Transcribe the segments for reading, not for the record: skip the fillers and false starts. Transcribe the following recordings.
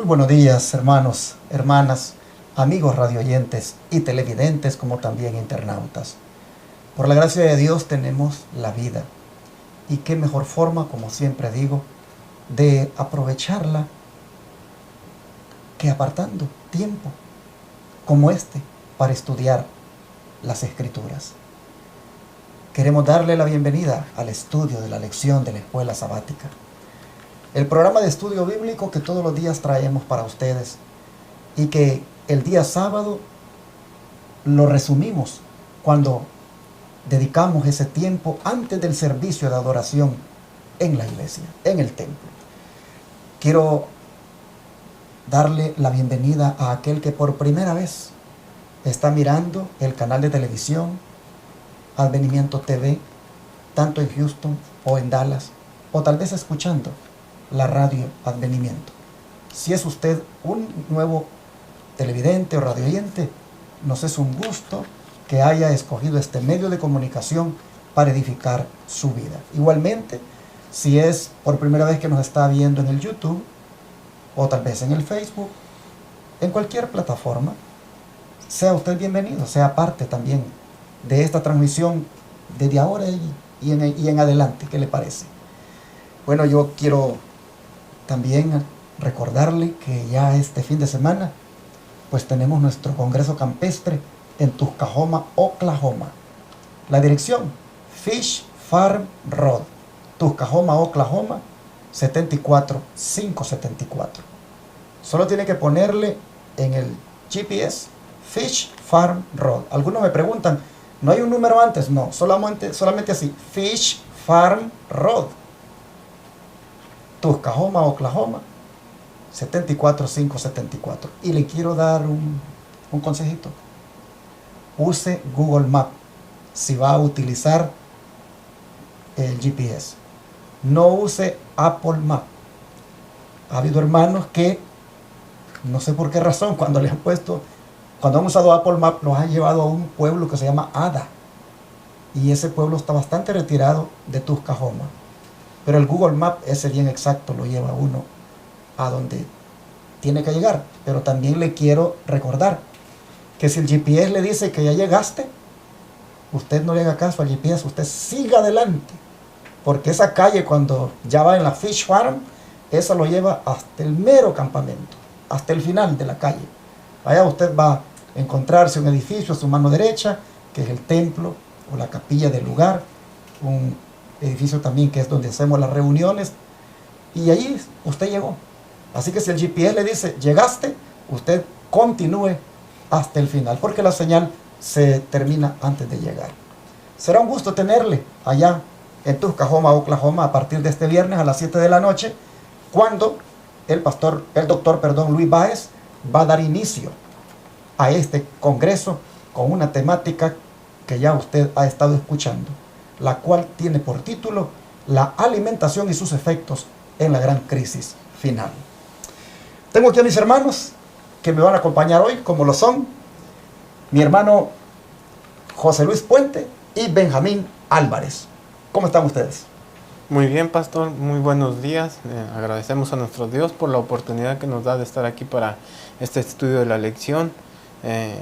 buenos días, hermanos, hermanas, amigos radioyentes y televidentes, como también internautas. Por la gracia de Dios tenemos la vida. Y qué mejor forma, como siempre digo, de aprovecharla que apartando tiempo como este para estudiar las Escrituras. Queremos darle la bienvenida al estudio de la lección de la escuela sabática. El programa de estudio bíblico que todos los días traemos para ustedes y que el día sábado lo resumimos cuando dedicamos ese tiempo antes del servicio de adoración en la iglesia, en el templo. Quiero darle la bienvenida a aquel que por primera vez está mirando el canal de televisión Advenimiento TV, tanto en Houston o en Dallas, o tal vez escuchando la radio Advenimiento. Si es usted un nuevo televidente o radioyente, nos es un gusto que haya escogido este medio de comunicación para edificar su vida. Igualmente, si es por primera vez que nos está viendo en el YouTube, o tal vez en el Facebook, en cualquier plataforma, sea usted bienvenido, sea parte también de esta transmisión desde ahora y en adelante. ¿Qué le parece? Bueno, yo quiero también recordarle que ya este fin de semana pues tenemos nuestro congreso campestre en Tuscahoma, Oklahoma. La dirección, Fish Farm Road, Tuscahoma, Oklahoma, 74574. Solo tiene que ponerle en el GPS Fish Farm Road. Algunos me preguntan, ¿no hay un número antes? No, solamente así, Fish Farm Road, Tuscahoma, Oklahoma, 74574. Y le quiero dar un consejito. Use Google Maps si va a utilizar el GPS. No use Apple Maps. Ha habido hermanos que, no sé por qué razón, cuando han usado Apple Maps, los han llevado a un pueblo que se llama Ada. Y ese pueblo está bastante retirado de Tuscahoma. Pero el Google Maps, ese bien exacto, lo lleva uno a donde tiene que llegar. Pero también le quiero recordar que si el GPS le dice que ya llegaste, usted no le haga caso al GPS, usted siga adelante. Porque esa calle, cuando ya va en la Fish Farm, esa lo lleva hasta el mero campamento, hasta el final de la calle. Allá usted va a encontrarse un edificio a su mano derecha, que es el templo o la capilla del lugar, un edificio también que es donde hacemos las reuniones, y allí usted llegó. Así que si el GPS le dice, llegaste, usted continúe hasta el final, porque la señal se termina antes de llegar. Será un gusto tenerle allá en Tuscahoma, Oklahoma, a partir de este viernes a las 7 de la noche, cuando el doctor Luis Báez va a dar inicio a este congreso con una temática que ya usted ha estado escuchando, la cual tiene por título La alimentación y sus efectos en la gran crisis final. Tengo aquí a mis hermanos que me van a acompañar hoy, como lo son mi hermano José Luis Puente y Benjamín Álvarez. ¿Cómo están ustedes? Muy bien, pastor, muy buenos días. Agradecemos a nuestro Dios por la oportunidad que nos da de estar aquí para este estudio de la lección.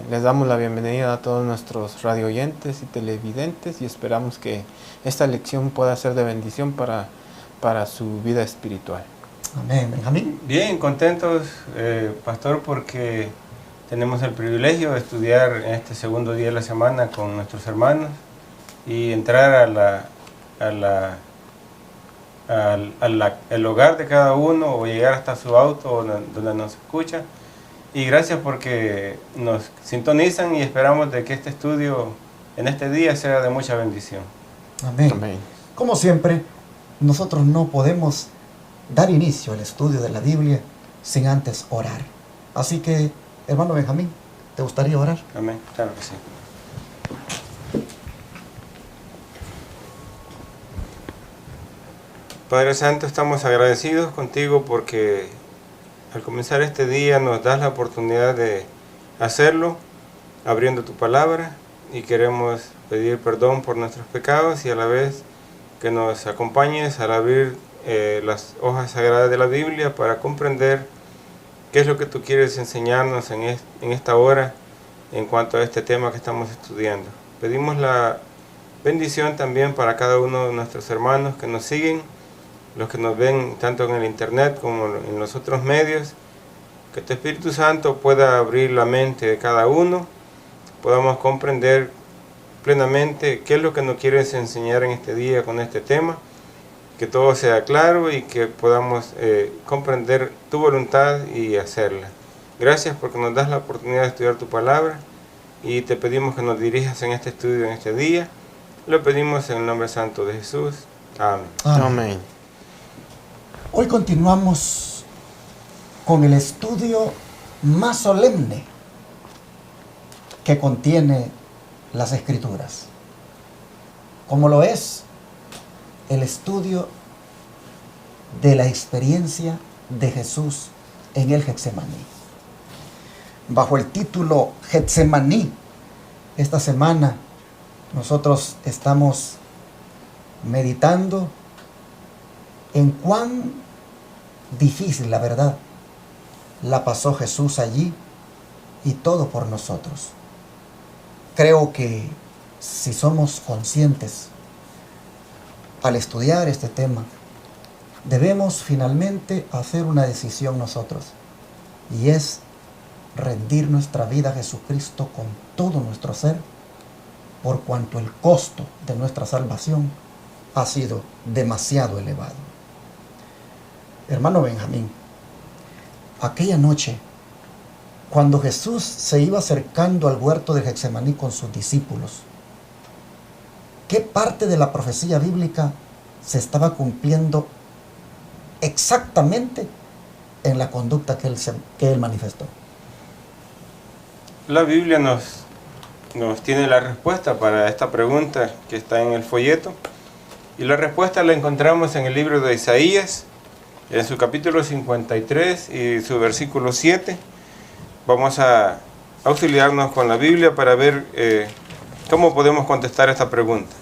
Les damos la bienvenida a todos nuestros radioyentes y televidentes y esperamos que esta lección pueda ser de bendición para su vida espiritual. Amén. Benjamín. Bien, contentos, pastor, porque tenemos el privilegio de estudiar en este segundo día de la semana con nuestros hermanos y entrar al hogar de cada uno o llegar hasta su auto donde nos escucha. Y gracias porque nos sintonizan y esperamos de que este estudio en este día sea de mucha bendición. Amén. Amén. Como siempre, nosotros no podemos dar inicio al estudio de la Biblia sin antes orar. Así que, hermano Benjamín, ¿te gustaría orar? Amén, claro que sí. Padre Santo, estamos agradecidos contigo porque al comenzar este día nos das la oportunidad de hacerlo abriendo tu palabra y queremos pedir perdón por nuestros pecados y a la vez que nos acompañes al abrir las hojas sagradas de la Biblia para comprender qué es lo que tú quieres enseñarnos en esta hora en cuanto a este tema que estamos estudiando. Pedimos la bendición también para cada uno de nuestros hermanos que nos siguen, los que nos ven tanto en el internet como en los otros medios, que tu Espíritu Santo pueda abrir la mente de cada uno, podamos comprender plenamente qué es lo que nos quieres enseñar en este día con este tema, que todo sea claro y que podamos comprender tu voluntad y hacerla. Gracias porque nos das la oportunidad de estudiar tu palabra y te pedimos que nos dirijas en este estudio en este día. Lo pedimos en el nombre santo de Jesús. Amén. Amén. Hoy continuamos con el estudio más solemne que contiene las Escrituras, como lo es el estudio de la experiencia de Jesús en el Getsemaní. Bajo el título Getsemaní, esta semana nosotros estamos meditando en cuán difícil, la verdad, la pasó Jesús allí y todo por nosotros. Creo que si somos conscientes al estudiar este tema, debemos finalmente hacer una decisión nosotros, y es rendir nuestra vida a Jesucristo con todo nuestro ser, por cuanto el costo de nuestra salvación ha sido demasiado elevado. Hermano Benjamín, aquella noche, cuando Jesús se iba acercando al huerto de Getsemaní con sus discípulos, ¿qué parte de la profecía bíblica se estaba cumpliendo exactamente en la conducta que él manifestó? La Biblia nos tiene la respuesta para esta pregunta que está en el folleto, y la respuesta la encontramos en el libro de Isaías, en su capítulo 53 y su versículo 7. Vamos a auxiliarnos con la Biblia para ver cómo podemos contestar esta pregunta.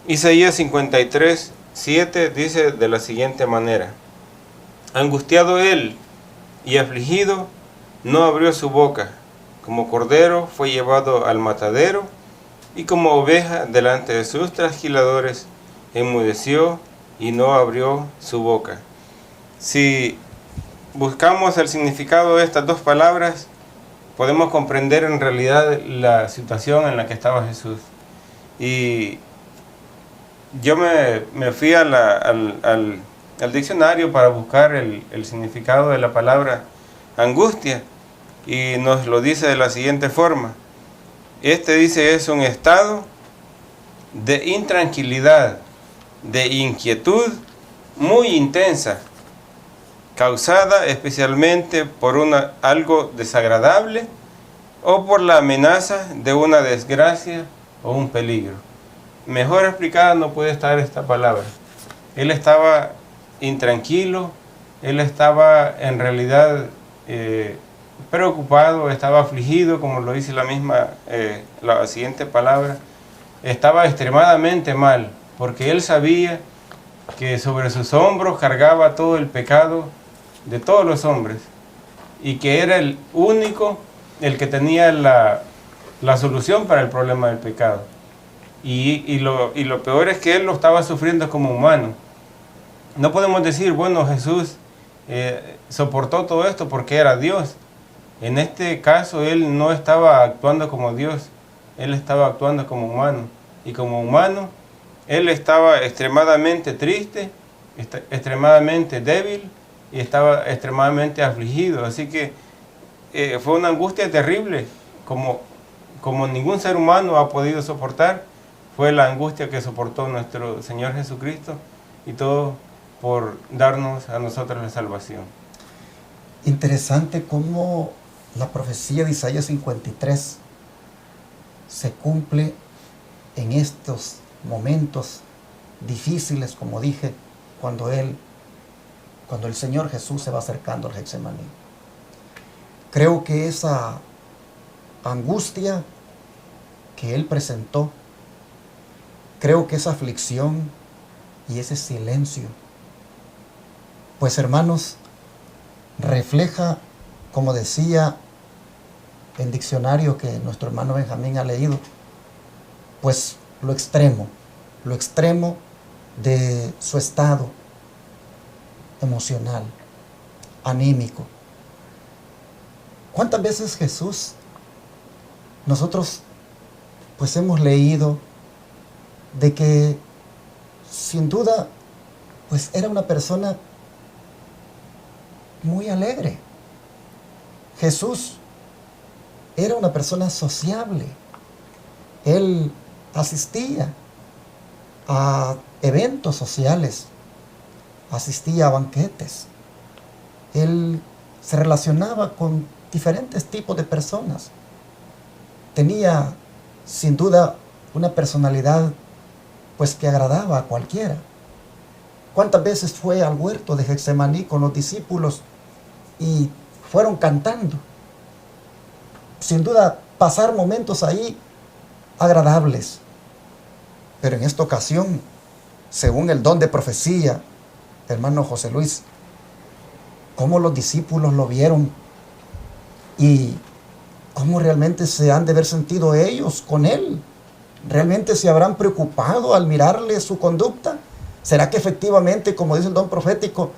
Isaías 53, 7 dice de la siguiente manera: angustiado él y afligido, no abrió su boca. Como cordero fue llevado al matadero, y como oveja delante de sus trasquiladores, enmudeció y no abrió su boca. Si buscamos el significado de estas dos palabras, podemos comprender en realidad la situación en la que estaba Jesús. Y yo me fui al diccionario para buscar el significado de la palabra angustia, y nos lo dice de la siguiente forma. Dice es un estado de intranquilidad, de inquietud muy intensa, causada especialmente por algo desagradable o por la amenaza de una desgracia o un peligro. Mejor explicada no puede estar esta palabra. Él estaba intranquilo, él estaba en realidad preocupado, estaba afligido, como lo dice la siguiente palabra. Estaba extremadamente mal, porque él sabía que sobre sus hombros cargaba todo el pecado de todos los hombres, y que era el único, el que tenía la solución para el problema del pecado. Y lo peor es que él lo estaba sufriendo como humano. No podemos decir, bueno, Jesús soportó todo esto porque era Dios. En este caso él no estaba actuando como Dios, él estaba actuando como humano. Y como humano, él estaba extremadamente triste, extremadamente débil y estaba extremadamente afligido. Así que fue una angustia terrible, como ningún ser humano ha podido soportar. Fue la angustia que soportó nuestro Señor Jesucristo, y todo por darnos a nosotros la salvación. Interesante cómo la profecía de Isaías 53 se cumple en estos momentos difíciles, como dije, cuando el Señor Jesús se va acercando al Getsemaní. Creo que esa angustia que Él presentó, creo que esa aflicción y ese silencio, pues hermanos, refleja, como decía el diccionario que nuestro hermano Benjamín ha leído, pues lo extremo de su estado emocional, anímico. ¿Cuántas veces Jesús, nosotros pues hemos leído de que sin duda pues era una persona muy alegre? Jesús era una persona sociable. Él asistía a eventos sociales, asistía a banquetes. Él se relacionaba con diferentes tipos de personas. Tenía sin duda una personalidad pues que agradaba a cualquiera. ¿Cuántas veces fue al huerto de Getsemaní con los discípulos y fueron cantando? Sin duda pasar momentos ahí agradables. Pero en esta ocasión, según el don de profecía, hermano José Luis, cómo los discípulos lo vieron y cómo realmente se han de haber sentido ellos con él. ¿Realmente se habrán preocupado al mirarle su conducta? ¿Será que efectivamente, como dice el don profético,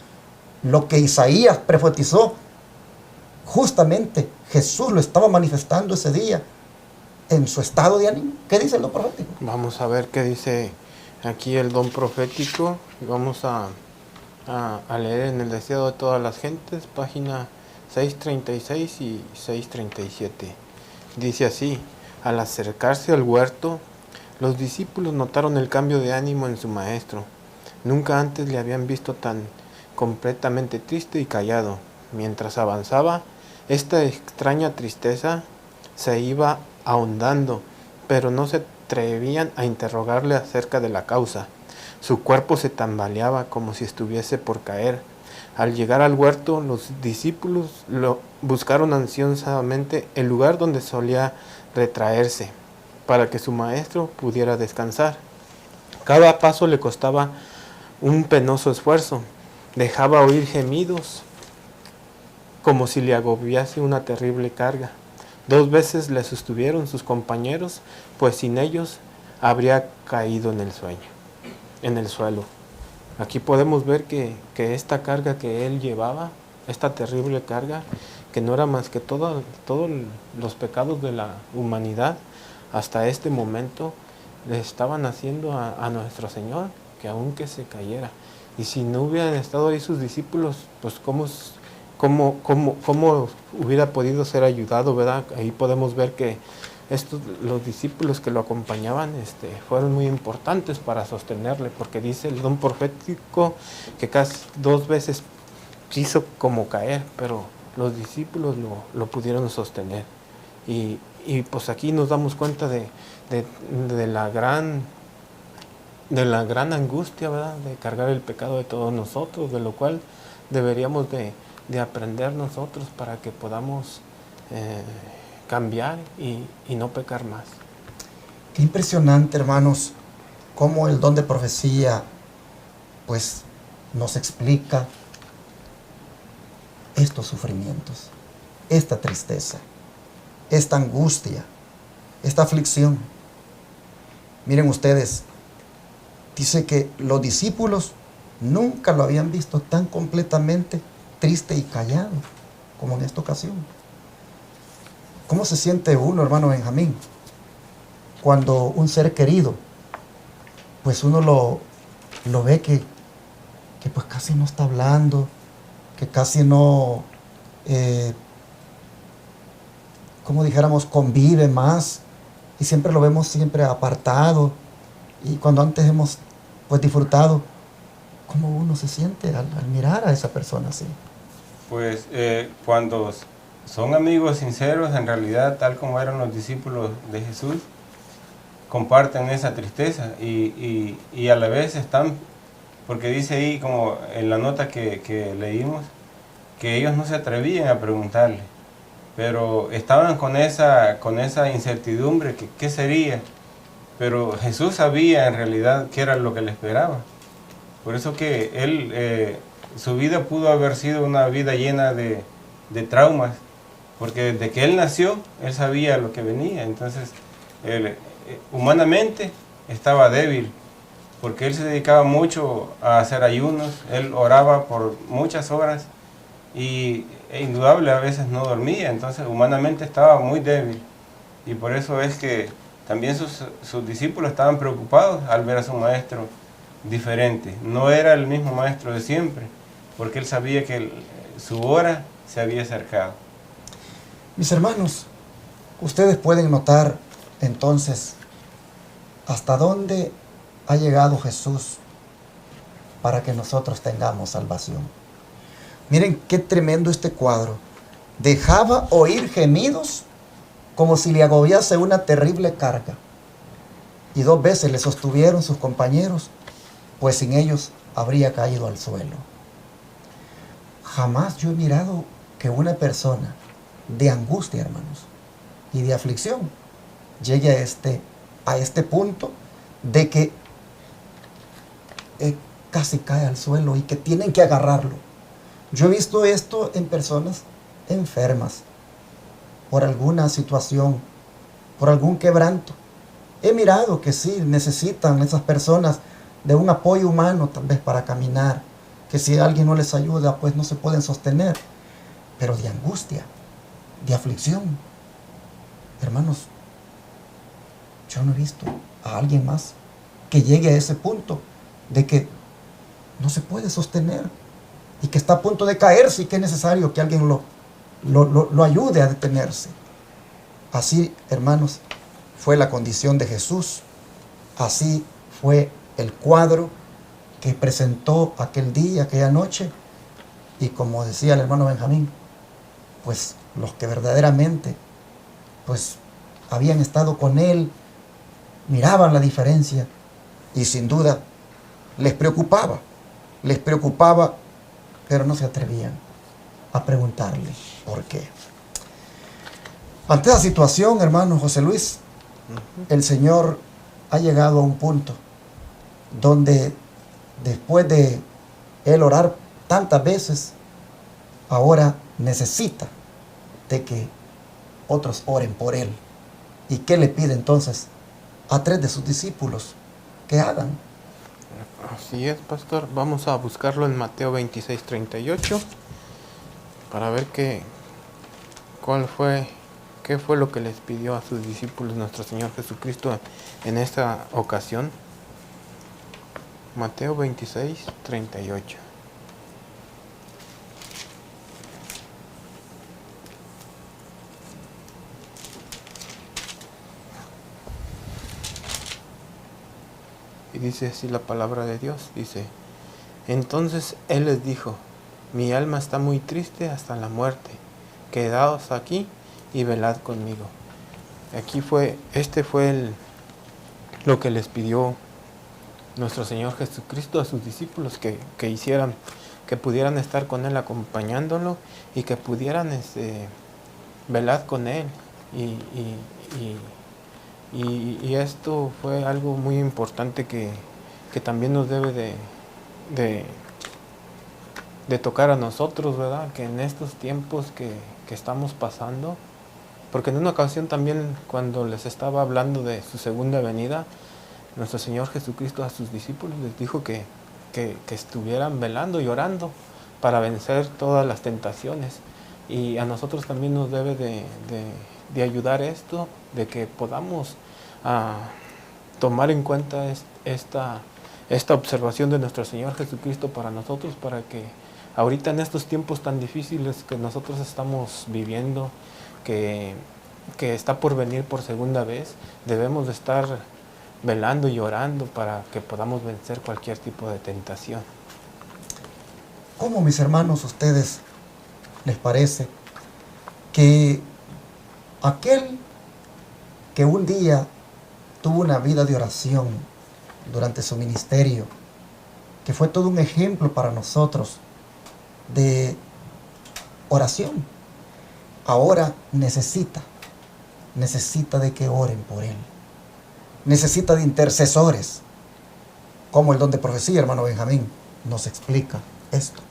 lo que Isaías profetizó, justamente Jesús lo estaba manifestando ese día en su estado de ánimo? ¿Qué dice el don profético? Vamos a ver qué dice aquí el don profético. Vamos a leer en el deseo de todas las gentes, página 636 y 637. Dice así: al acercarse al huerto, los discípulos notaron el cambio de ánimo en su maestro. Nunca antes le habían visto tan completamente triste y callado. Mientras avanzaba, esta extraña tristeza se iba ahondando, pero no se atrevían a interrogarle acerca de la causa. Su cuerpo se tambaleaba como si estuviese por caer. Al llegar al huerto, los discípulos buscaron ansiosamente el lugar donde solía retraerse, para que su maestro pudiera descansar. Cada paso le costaba un penoso esfuerzo. Dejaba oír gemidos, como si le agobiase una terrible carga. 2 veces le sostuvieron sus compañeros, pues sin ellos habría caído en el suelo. Aquí podemos ver que esta carga que él llevaba, esta terrible carga, que no era más que todos los pecados de la humanidad, hasta este momento le estaban haciendo a nuestro Señor que aunque se cayera. Y si no hubieran estado ahí sus discípulos, pues ¿cómo hubiera podido ser ayudado, verdad? Ahí podemos ver que los discípulos que lo acompañaban fueron muy importantes para sostenerle, porque dice el don profético que casi 2 veces quiso como caer, pero los discípulos lo pudieron sostener. Y pues aquí nos damos cuenta de la gran angustia, ¿verdad?, de cargar el pecado de todos nosotros, de lo cual deberíamos de aprender nosotros para que podamos cambiar y no pecar más. Qué impresionante, hermanos, cómo el don de profecía pues nos explica estos sufrimientos, esta tristeza, esta angustia, esta aflicción. Miren ustedes, dice que los discípulos nunca lo habían visto tan completamente triste y callado como en esta ocasión. ¿Cómo se siente uno, hermano Benjamín, cuando un ser querido, pues uno lo ve que pues casi no está hablando, que casi no, como dijéramos, convive más, y siempre lo vemos siempre apartado? Y cuando antes hemos pues disfrutado, ¿cómo uno se siente al mirar a esa persona así? Pues cuando son amigos sinceros, en realidad, tal como eran los discípulos de Jesús, comparten esa tristeza y a la vez están, porque dice ahí como en la nota que leímos, que ellos no se atrevían a preguntarle, pero estaban con esa incertidumbre, que qué sería, pero Jesús sabía en realidad qué era lo que le esperaba. Por eso que él su vida pudo haber sido una vida llena de traumas, porque desde que él nació, él sabía lo que venía. Entonces, él, humanamente estaba débil, porque él se dedicaba mucho a hacer ayunos, él oraba por muchas horas y indudable a veces no dormía, entonces humanamente estaba muy débil. Y por eso es que también sus discípulos estaban preocupados al ver a su maestro diferente. No era el mismo maestro de siempre, porque él sabía que su hora se había acercado. Mis hermanos, ustedes pueden notar entonces hasta dónde ha llegado Jesús para que nosotros tengamos salvación. Miren qué tremendo este cuadro. Dejaba oír gemidos como si le agobiase una terrible carga. Y 2 veces le sostuvieron sus compañeros, pues sin ellos habría caído al suelo. Jamás yo he mirado que una persona de angustia, hermanos, y de aflicción llegue a este punto de que casi cae al suelo y que tienen que agarrarlo. Yo he visto esto en personas enfermas por alguna situación, por algún quebranto. He mirado que sí necesitan esas personas de un apoyo humano tal vez para caminar, que si alguien no les ayuda pues no se pueden sostener, pero de angustia, de aflicción. Hermanos, yo no he visto a alguien más que llegue a ese punto de que no se puede sostener y que está a punto de caerse y que es necesario que alguien lo ayude a detenerse. Así, hermanos, fue la condición de Jesús. Así fue el cuadro que presentó aquel día, aquella noche. Y como decía el hermano Benjamín, pues los que verdaderamente pues habían estado con él miraban la diferencia y sin duda les preocupaba, pero no se atrevían a preguntarle por qué. Ante esa situación, hermano José Luis, el Señor ha llegado a un punto donde después de él orar tantas veces, ahora necesita de que otros oren por él. ¿Y qué le pide entonces a 3 de sus discípulos que hagan? Así es, pastor. Vamos a buscarlo en Mateo 26:38 para ver qué fue lo que les pidió a sus discípulos nuestro Señor Jesucristo en esta ocasión. Mateo 26:38. Y dice así la palabra de Dios, dice: entonces Él les dijo: mi alma está muy triste hasta la muerte, quedaos aquí y velad conmigo. Este fue lo que les pidió nuestro Señor Jesucristo a sus discípulos, que hicieran, que pudieran estar con Él acompañándolo y que pudieran velar con Él. Y esto fue algo muy importante que también nos debe de tocar a nosotros, ¿verdad? Que en estos tiempos que estamos pasando, porque en una ocasión también cuando les estaba hablando de su segunda venida, nuestro Señor Jesucristo a sus discípulos les dijo que estuvieran velando y orando para vencer todas las tentaciones. Y a nosotros también nos debe de ayudar esto, de que podamos tomar en cuenta esta observación de nuestro Señor Jesucristo para nosotros, para que ahorita en estos tiempos tan difíciles que nosotros estamos viviendo, que está por venir por segunda vez, debemos de estar velando y orando para que podamos vencer cualquier tipo de tentación. ¿Cómo, mis hermanos, ustedes les parece que aquel que un día tuvo una vida de oración durante su ministerio, que fue todo un ejemplo para nosotros de oración, ahora necesita de que oren por él? Necesita de intercesores, como el don de profecía, hermano Benjamín nos explica esto.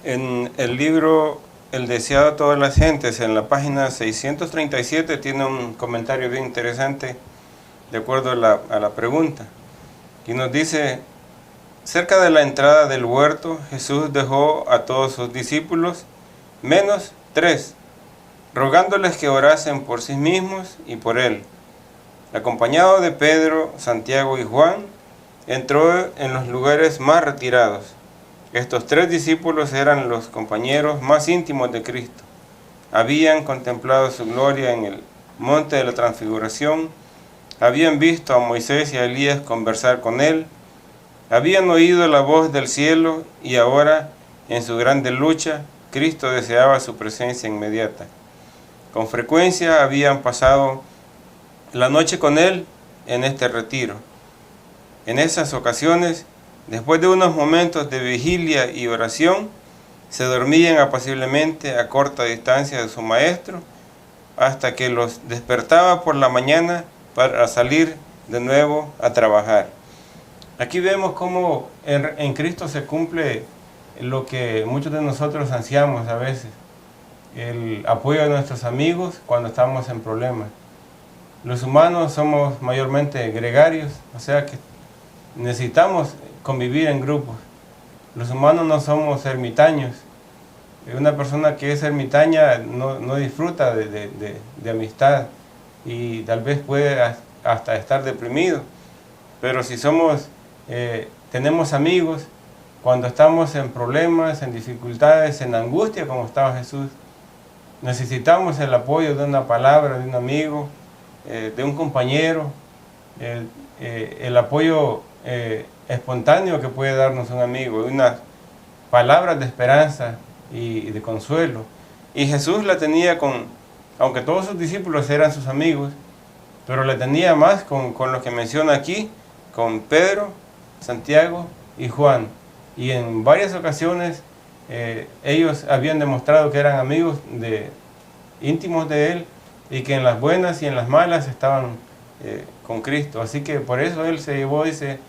En el libro El deseado de todas las gentes, en la página 637, tiene un comentario bien interesante de acuerdo a la pregunta. Y nos dice: cerca de la entrada del huerto, Jesús dejó a todos sus discípulos, menos 3, rogándoles que orasen por sí mismos y por él. Acompañado de Pedro, Santiago y Juan, entró en los lugares más retirados. Estos 3 discípulos eran los compañeros más íntimos de Cristo. Habían contemplado su gloria en el monte de la Transfiguración, habían visto a Moisés y a Elías conversar con él, habían oído la voz del cielo y ahora, en su grande lucha, Cristo deseaba su presencia inmediata. Con frecuencia habían pasado la noche con él en este retiro. En esas ocasiones, después de unos momentos de vigilia y oración, se dormían apaciblemente a corta distancia de su maestro, hasta que los despertaba por la mañana para salir de nuevo a trabajar. Aquí vemos cómo en Cristo se cumple lo que muchos de nosotros ansiamos a veces: el apoyo de nuestros amigos cuando estamos en problemas. Los humanos somos mayormente gregarios, o sea que necesitamos convivir en grupos. Los humanos no somos ermitaños. Una persona que es ermitaña no disfruta de amistad y tal vez puede hasta estar deprimido. Pero si tenemos amigos, cuando estamos en problemas, en dificultades, en angustia, como estaba Jesús, necesitamos el apoyo de una palabra, de un amigo, de un compañero, el apoyo espontáneo que puede darnos un amigo, unas palabras de esperanza y de consuelo. Y Jesús la tenía aunque todos sus discípulos eran sus amigos, pero la tenía más con los que menciona aquí, con Pedro, Santiago y Juan. Y en varias ocasiones ellos habían demostrado que eran amigos íntimos de él, y que en las buenas y en las malas estaban con Cristo. Así que por eso él se llevó, dice,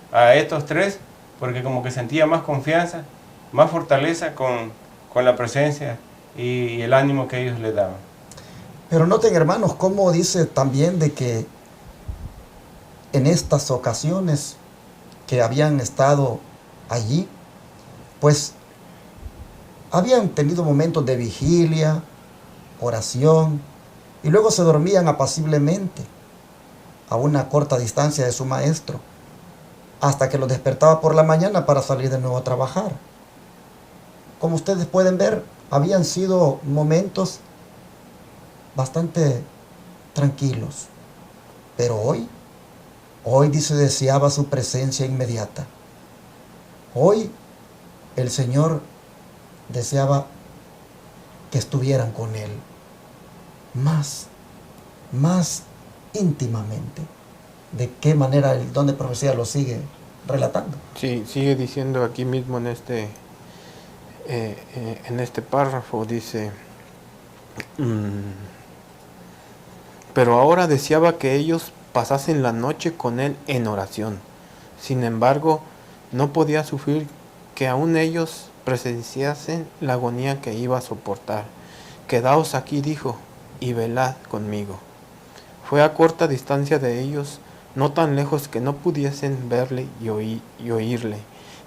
a estos 3, porque como que sentía más confianza, más fortaleza con la presencia y el ánimo que ellos le daban. Pero noten, hermanos, cómo dice también de que en estas ocasiones que habían estado allí, pues habían tenido momentos de vigilia, oración, y luego se dormían apaciblemente a una corta distancia de su maestro, hasta que los despertaba por la mañana para salir de nuevo a trabajar. Como ustedes pueden ver, habían sido momentos bastante tranquilos. Pero hoy dice, deseaba su presencia inmediata. Hoy el Señor deseaba que estuvieran con Él más íntimamente. ¿De qué manera el don de profecía lo sigue relatando? Sí, sigue diciendo aquí mismo en este párrafo, dice: pero ahora deseaba que ellos pasasen la noche con él en oración. Sin embargo, no podía sufrir que aún ellos presenciasen la agonía que iba a soportar. Quedaos aquí, dijo, y velad conmigo. Fue a corta distancia de ellos, no tan lejos que no pudiesen verle y oírle,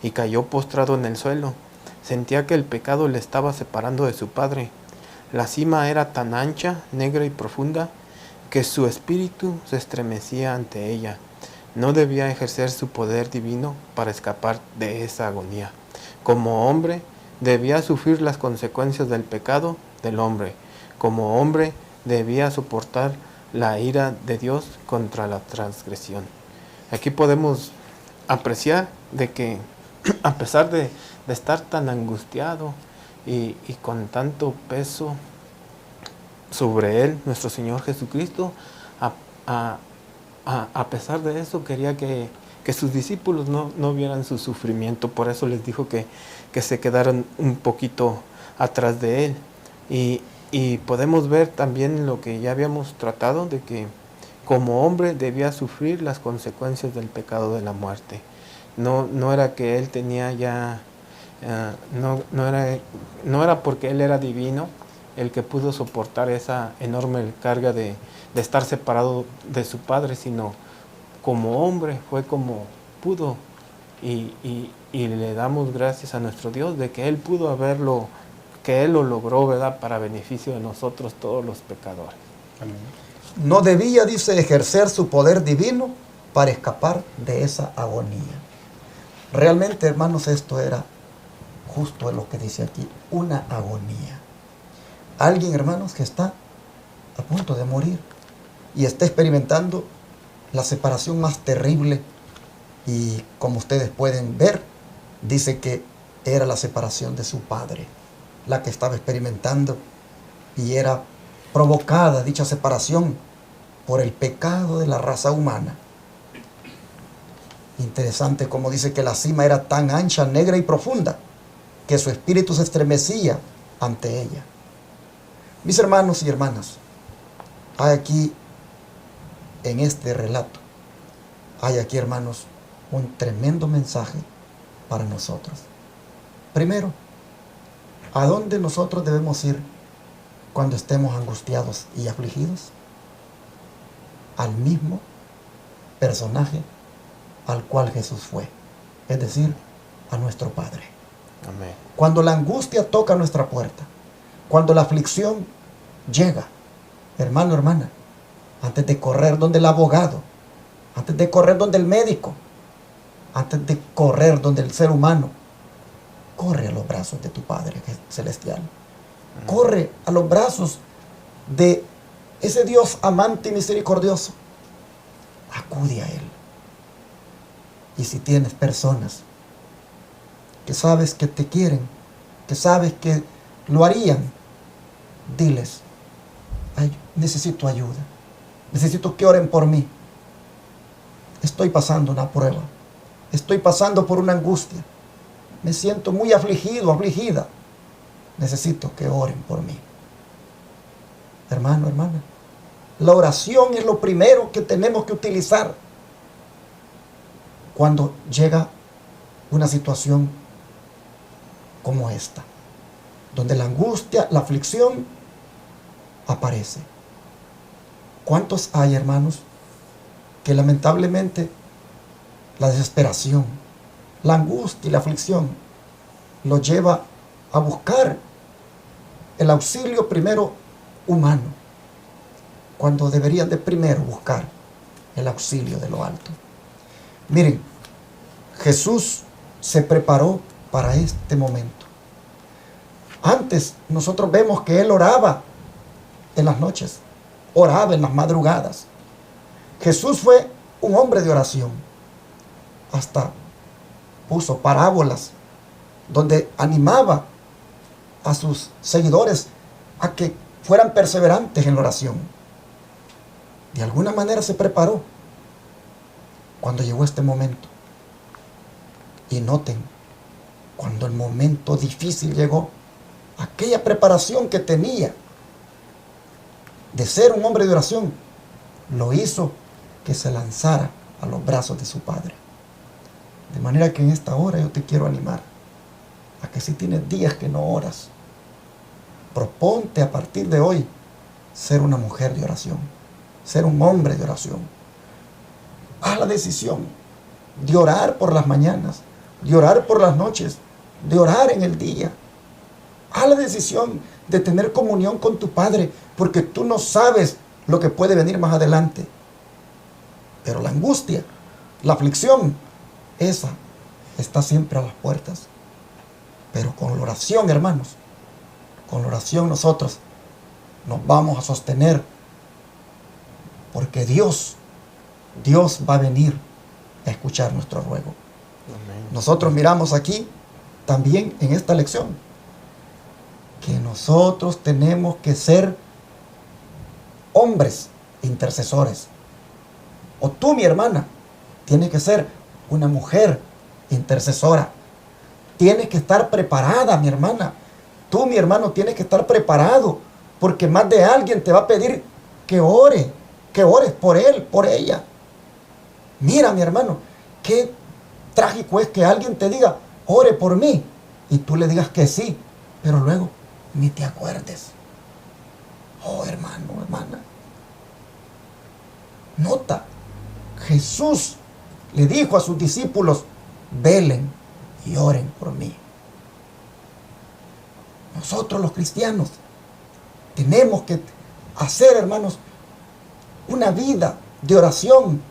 y cayó postrado en el suelo. Sentía que el pecado le estaba separando de su Padre. La cima era tan ancha, negra y profunda, que su espíritu se estremecía ante ella. No debía ejercer su poder divino para escapar de esa agonía. Como hombre, debía sufrir las consecuencias del pecado del hombre. Como hombre, debía soportar la ira de Dios contra la transgresión. Aquí podemos apreciar de que a pesar de estar tan angustiado y con tanto peso sobre él, nuestro Señor Jesucristo, a pesar de eso quería que sus discípulos no vieran su sufrimiento. Por eso les dijo que se quedaran un poquito atrás de él. Y podemos ver también lo que ya habíamos tratado, de que como hombre debía sufrir las consecuencias del pecado de la muerte. No era que él tenía ya no era porque Él era divino el que pudo soportar esa enorme carga de estar separado de su Padre, sino como hombre fue como pudo. Y le damos gracias a nuestro Dios de que Él pudo haberlo, que Él lo logró, ¿verdad?, para beneficio de nosotros todos los pecadores. Amén. No debía, dice, ejercer su poder divino para escapar de esa agonía. Realmente, hermanos, esto era justo lo que dice aquí, una agonía. Alguien, hermanos, que está a punto de morir y está experimentando la separación más terrible, y como ustedes pueden ver, dice que era la separación de su padre la que estaba experimentando, y era provocada dicha separación por el pecado de la raza humana. Interesante como dice que la cima era tan ancha, negra y profunda que su espíritu se estremecía ante ella. Mis hermanos y hermanas, hay aquí, en este relato, hay aquí, hermanos, un tremendo mensaje para nosotros. Primero, ¿a dónde nosotros debemos ir cuando estemos angustiados y afligidos? Al mismo personaje al cual Jesús fue, es decir, a nuestro Padre. Amén. Cuando la angustia toca nuestra puerta, cuando la aflicción llega, hermano, hermana, antes de correr donde el abogado, antes de correr donde el médico, antes de correr donde el ser humano, corre a los brazos de tu Padre celestial. Corre a los brazos de ese Dios amante y misericordioso. Acude a Él. Y si tienes personas que sabes que te quieren, que sabes que lo harían, diles: ay, necesito ayuda, necesito que oren por mí. Estoy pasando una prueba, estoy pasando por una angustia, me siento muy afligido, afligida, necesito que oren por mí. Hermano, hermana, la oración es lo primero que tenemos que utilizar cuando llega una situación como esta, donde la angustia, la aflicción aparece. ¿Cuántos hay, hermanos, que lamentablemente la desesperación, la angustia y la aflicción los lleva a buscar el auxilio primero humano, cuando deberían de primero buscar el auxilio de lo alto? Miren, Jesús se preparó para este momento. Antes nosotros vemos que Él oraba en las noches, oraba en las madrugadas. Jesús fue un hombre de oración. Hasta puso parábolas donde animaba a sus seguidores a que fueran perseverantes en la oración. De alguna manera se preparó cuando llegó este momento. Y noten, cuando el momento difícil llegó, aquella preparación que tenía de ser un hombre de oración, lo hizo que se lanzara a los brazos de su Padre. De manera que en esta hora yo te quiero animar a que si tienes días que no oras, proponte a partir de hoy ser una mujer de oración, ser un hombre de oración. Haz la decisión de orar por las mañanas, de orar por las noches, de orar en el día. Haz la decisión de tener comunión con tu Padre, porque tú no sabes lo que puede venir más adelante. Pero la angustia, la aflicción, esa está siempre a las puertas. Pero con la oración, hermanos, con la oración nosotros nos vamos a sostener, porque Dios va a venir a escuchar nuestro ruego. Amén. Nosotros miramos aquí también en esta lección que nosotros tenemos que ser hombres intercesores. O tú, mi hermana, tienes que ser una mujer intercesora. Tienes que estar preparada, mi hermana. Tú, mi hermano, tienes que estar preparado, porque más de alguien te va a pedir que ores por él, por ella. Mira, mi hermano, qué trágico es que alguien te diga: ore por mí, y tú le digas que sí, pero luego ni te acuerdes. Oh, hermano, hermana. Nota, Jesús le dijo a sus discípulos, velen y oren por mí. Nosotros los cristianos tenemos que hacer, hermanos, una vida de oración,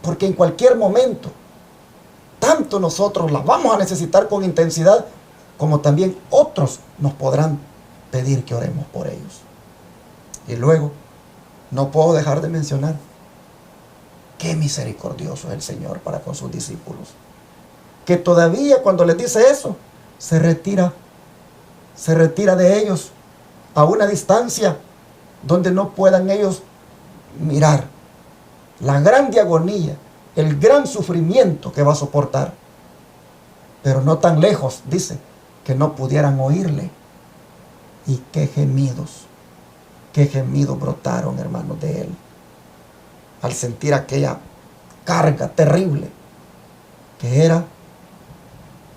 porque en cualquier momento, tanto nosotros la vamos a necesitar con intensidad, como también otros nos podrán pedir que oremos por ellos. Y luego, no puedo dejar de mencionar qué misericordioso es el Señor para con sus discípulos, que todavía cuando les dice eso, se retira de ellos a una distancia donde no puedan ellos mirar la grande agonía, el gran sufrimiento que va a soportar. Pero no tan lejos, dice, que no pudieran oírle. Y qué gemidos brotaron, hermanos, de él, al sentir aquella carga terrible que era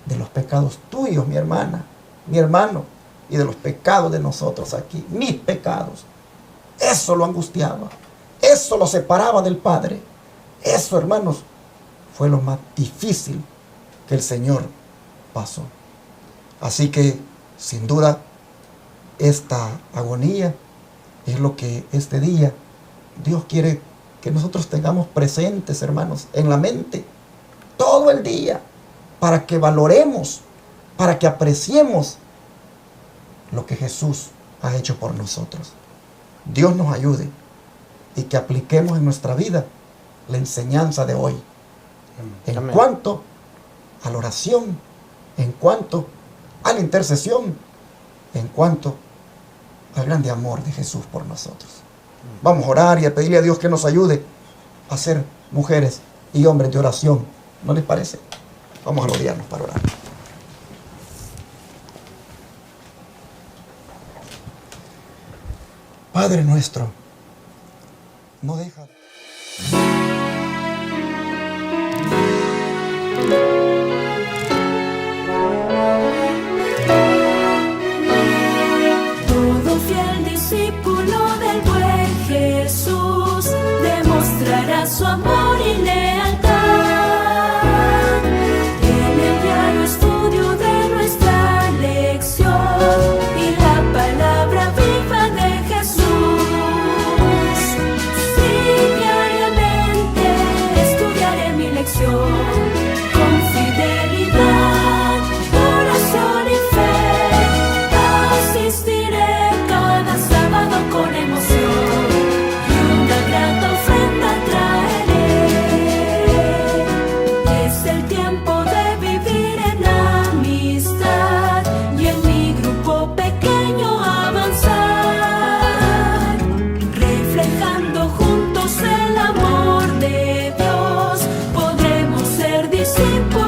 de los pecados tuyos, mi hermana, mi hermano, y de los pecados de nosotros aquí, mis pecados. Eso lo angustiaba, eso lo separaba del Padre. Eso, hermanos, fue lo más difícil que el Señor pasó. Así que, sin duda, esta agonía es lo que este día Dios quiere que nosotros tengamos presentes, hermanos, en la mente, todo el día, para que valoremos, para que apreciemos lo que Jesús ha hecho por nosotros. Dios nos ayude y que apliquemos en nuestra vida la enseñanza de hoy. En Amén. Cuanto a la oración, en cuanto a la intercesión, en cuanto al grande amor de Jesús por nosotros. Vamos a orar y a pedirle a Dios que nos ayude a ser mujeres y hombres de oración. ¿No les parece? Vamos a rodearnos para orar. Padre nuestro, no deja. Todo fiel discípulo del buen Jesús demostrará su amor y lealtad. En el diario estudio de nuestra lección y la palabra viva de Jesús. Sí, diariamente estudiaré mi lección con fidelidad, oración y fe. Asistiré cada sábado con emoción y una grata ofrenda traeré. Es el tiempo de vivir en amistad y en mi grupo pequeño avanzar, reflejando juntos el amor de Dios. Podremos ser discípulos